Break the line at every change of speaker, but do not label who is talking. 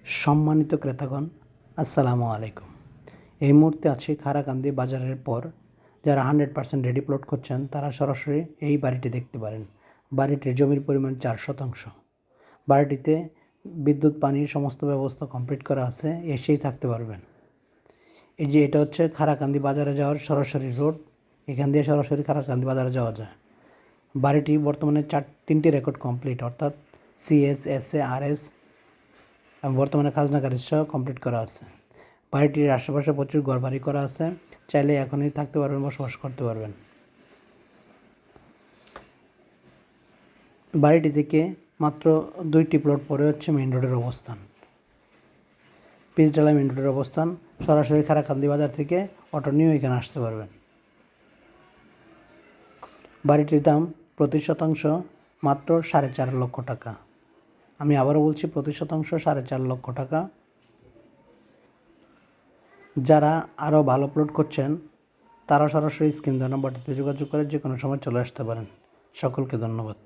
সম্মানিত ক্রেতাগণ, আসসালামু আলাইকুম। এই মুহূর্তে আছি খারাকান্দি বাজারের পর। যারা 100% রেডি প্লট করছেন তারা সরাসরি এই বাড়িটি দেখতে পারেন। বাড়িটির জমির পরিমাণ 4 শতাংশ। বাড়িটিতে বিদ্যুৎ পানির সমস্ত ব্যবস্থা কমপ্লিট করা আছে, এসেই থাকতে পারবেন। এই যে এটা হচ্ছে খারাকান্দি বাজারে যাওয়ার সরাসরি রোড। এখান দিয়ে সরাসরি খারাকান্দি বাজারে যাওয়া যায়। বাড়িটি বর্তমানে 3টি রেকর্ড কমপ্লিট, অর্থাৎ CS, SA, RS এবং বর্তমানে খাজনা খারিজ সহ কমপ্লিট করা আছে। বাড়িটির আশেপাশে প্রচুর ঘরবাড়ি করা আছে, চাইলে এখনই থাকতে পারবেন, বসবাস করতে পারবেন। বাড়িটি থেকে মাত্র 2টি প্লট পরে হচ্ছে মেইন রোডের অবস্থান। পিচডালা মেইন রোডের অবস্থান। সরাসরি খারাকান্দি বাজার থেকে অটো নিয়েও এখানে আসতে পারবেন। বাড়িটির দাম প্রতি শতাংশ মাত্র 4.5 লক্ষ টাকা। আমি আবারও বলছি, প্রতি শতাংশ 4.5 লক্ষ টাকা। যারা আরও ভালো প্লট করছেন তারা সরাসরি স্ক্রিন দেওয়া নম্বরটিতে যোগাযোগ করে যে কোনো সময় চলে আসতে পারেন। সকলকে ধন্যবাদ।